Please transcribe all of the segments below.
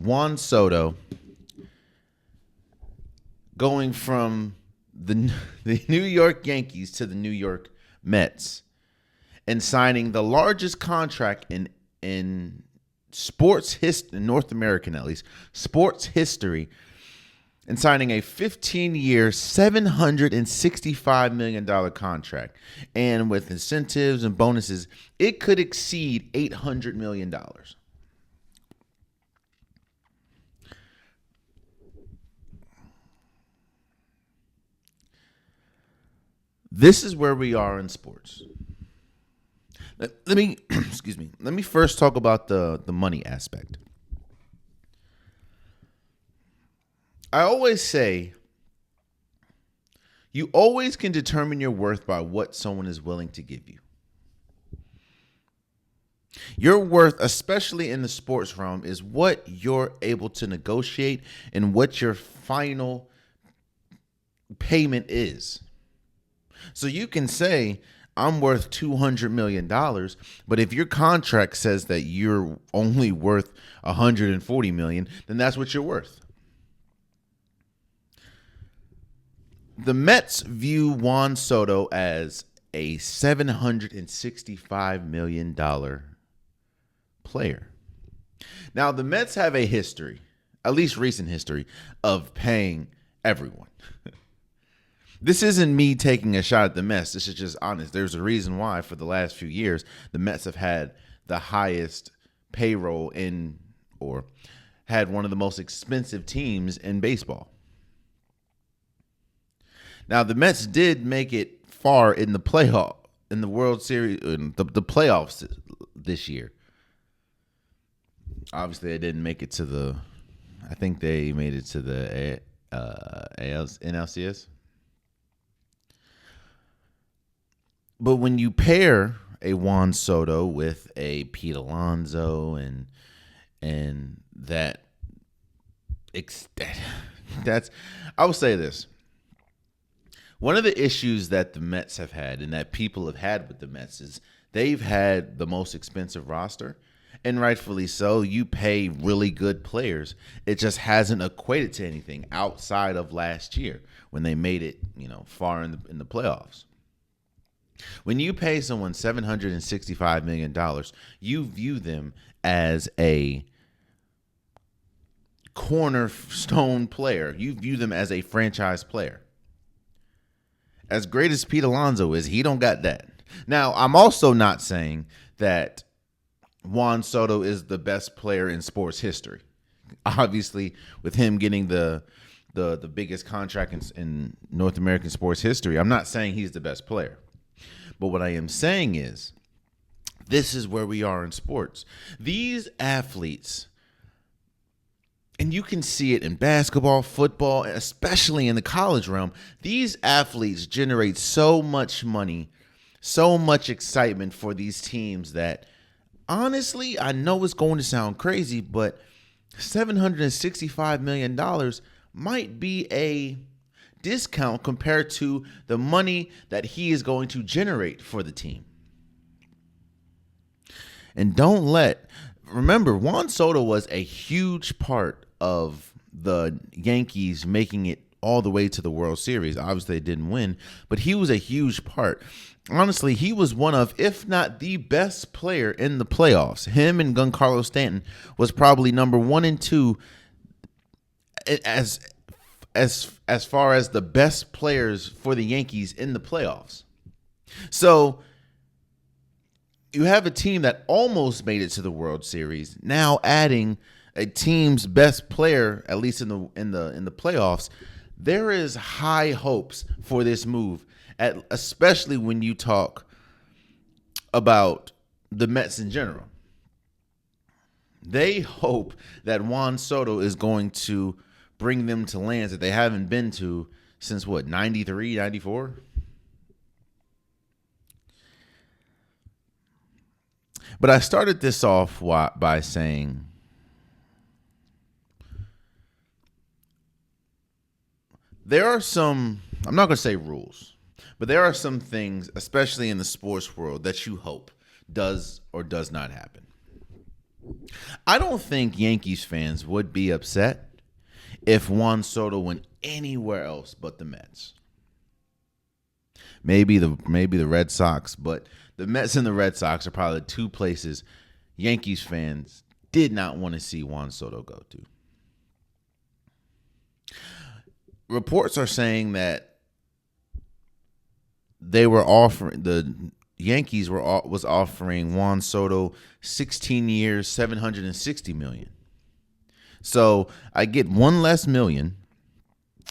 Juan Soto going from the the New York Yankees to the New York Mets and signing the largest contract in sports history, in North American at least, sports history, and signing a 15-year, $765 million contract. And with incentives and bonuses, it could exceed $800 million. This is where we are in sports. Let me excuse me. Let me first talk about the money aspect. I always say you always can determine your worth by what someone is willing to give you. Your worth, especially in the sports realm, is what you're able to negotiate and what your final payment is. So you can say, I'm worth $200 million, but if your contract says that you're only worth $140 million, then that's what you're worth. The Mets view Juan Soto as a $765 million player. Now, the Mets have a history, at least recent history, of paying everyone. This isn't me taking a shot at the Mets. This is just honest. There's a reason why for the last few years, the Mets have had the highest payroll or had one of the most expensive teams in baseball. Now, the Mets did make it far in the World Series, in the playoffs this year. Obviously, they didn't make it to I think they made it to the NLCS. But when you pair a Juan Soto with a Pete Alonso and that's, I will say this. One of the issues that the Mets have had and that people have had with the Mets is they've had the most expensive roster, and rightfully so. You pay really good players. It just hasn't equated to anything outside of last year when they made it, far in the playoffs. When you pay someone $765 million, you view them as a cornerstone player. You view them as a franchise player. As great as Pete Alonso is, he don't got that. Now, I'm also not saying that Juan Soto is the best player in sports history. Obviously, with him getting the biggest contract in North American sports history, I'm not saying he's the best player. But what I am saying is, this is where we are in sports. These athletes, and you can see it in basketball, football, especially in the college realm, these athletes generate so much money, so much excitement for these teams that, honestly, I know it's going to sound crazy, but $765 million might be a discount compared to the money that he is going to generate for the team. And remember, Juan Soto was a huge part of the Yankees making it all the way to the World Series. Obviously, they didn't win, but he was a huge part. Honestly, he was one of, if not the best player in the playoffs. Him and Giancarlo Stanton was probably number 1 and 2 as far as the best players for the Yankees in the playoffs. So you have a team that almost made it to the World Series, now adding a team's best player, at least in the playoffs. There is high hopes for this move, especially when you talk about the Mets in general. They hope that Juan Soto is going to bring them to lands that they haven't been to since 93, 94? But I started this off by saying there are some, I'm not going to say rules, but there are some things, especially in the sports world, that you hope does or does not happen. I don't think Yankees fans would be upset if Juan Soto went anywhere else but the Mets. Maybe the Red Sox, but the Mets and the Red Sox are probably the two places Yankees fans did not want to see Juan Soto go to. Reports are saying that the Yankees was offering Juan Soto 16 years, $760 million. So I get one less million,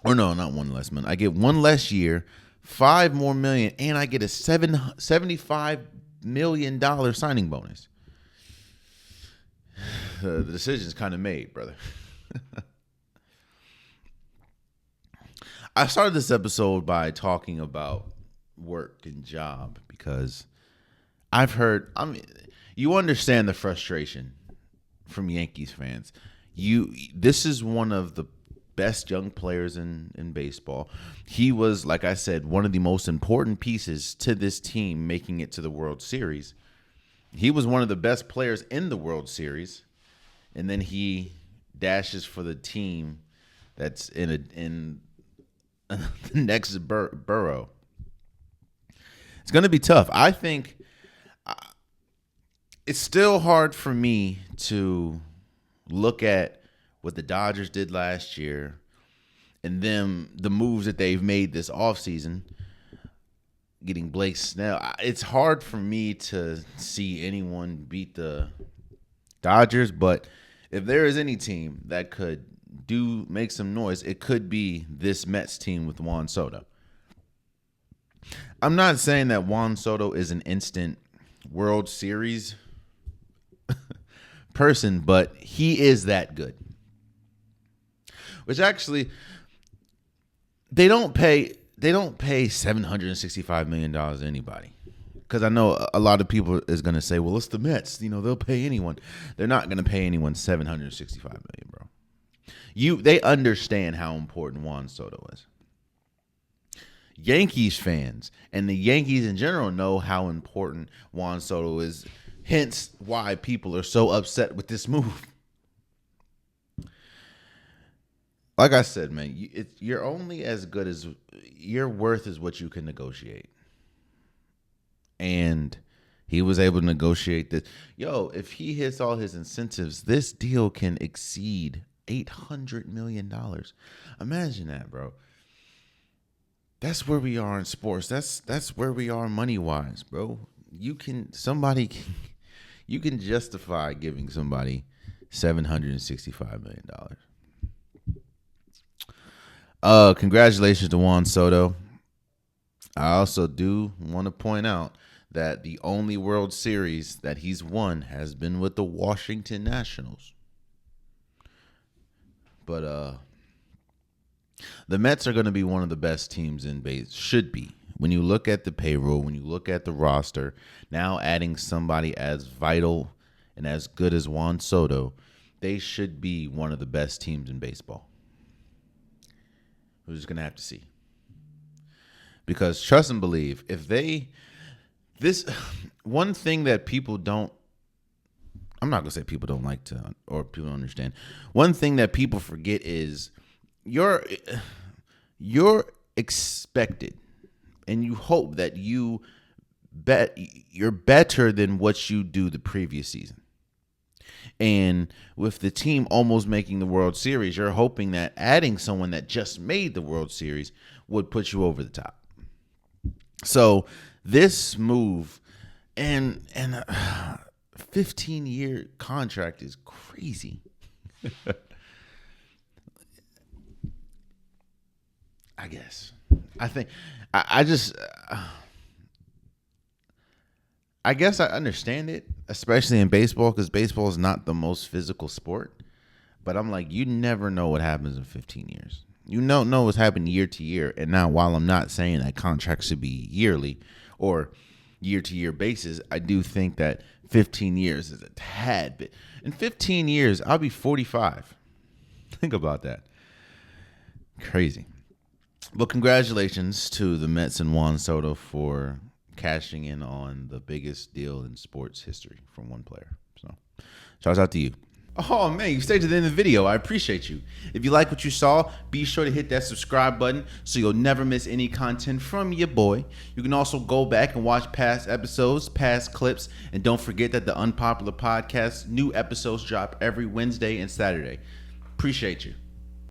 or no, not one less million. I get one less year, $5 more million, and I get a $75 million signing bonus. The decision's kind of made, brother. I started this episode by talking about work and job because you understand the frustration from Yankees fans. This is one of the best young players in baseball. He was, like I said, one of the most important pieces to this team making it to the World Series. He was one of the best players in the World Series, and then he dashes for the team that's in the next borough. It's going to be tough. I think it's still hard for me to look at what the Dodgers did last year and then the moves that they've made this offseason, getting Blake Snell. It's hard for me to see anyone beat the Dodgers, but if there is any team that could make some noise, it could be this Mets team with Juan Soto. I'm not saying that Juan Soto is an instant World Series person, but he is that good. Which actually, they don't pay $765 million to anybody. Because I know a lot of people is going to say, well, it's the Mets. They'll pay anyone. They're not going to pay anyone $765 million, bro. They understand how important Juan Soto is. Yankees fans and the Yankees in general know how important Juan Soto is. Hence why people are so upset with this move. Like I said, man, you're only as good as your worth is what you can negotiate. And he was able to negotiate this. If he hits all his incentives, this deal can exceed $800 million. Imagine that, bro. That's where we are in sports. That's where we are money-wise, bro. You can justify giving somebody $765 million. Congratulations to Juan Soto. I also do want to point out that the only World Series that he's won has been with the Washington Nationals. But the Mets are going to be one of the best teams in base. Should be. When you look at the payroll, when you look at the roster, now adding somebody as vital and as good as Juan Soto, they should be one of the best teams in baseball. We're just going to have to see. Because trust and believe, one thing that people don't, I'm not going to say people don't like to, or people don't understand. One thing that people forget is you're expected, and you hope that you're better than what you do the previous season. And with the team almost making the World Series, you're hoping that adding someone that just made the World Series would put you over the top. So this move and a 15-year contract is crazy. I guess. I guess I understand it, especially in baseball, because baseball is not the most physical sport. But I'm like, you never know what happens in 15 years. You don't know what's happening year to year. And now, while I'm not saying that contracts should be yearly or year-to-year basis, I do think that 15 years is a tad bit. In 15 years, I'll be 45. Think about that. Crazy. But congratulations to the Mets and Juan Soto for cashing in on the biggest deal in sports history from one player. So Shouts out to you. Oh man, you stayed to the end of the video. I appreciate you. If you like what you saw, be sure to hit that subscribe button so you'll never miss any content from your boy. You can also go back and watch past episodes, past clips, and don't forget that the Unpopular Podcast new episodes drop every Wednesday and Saturday. Appreciate you.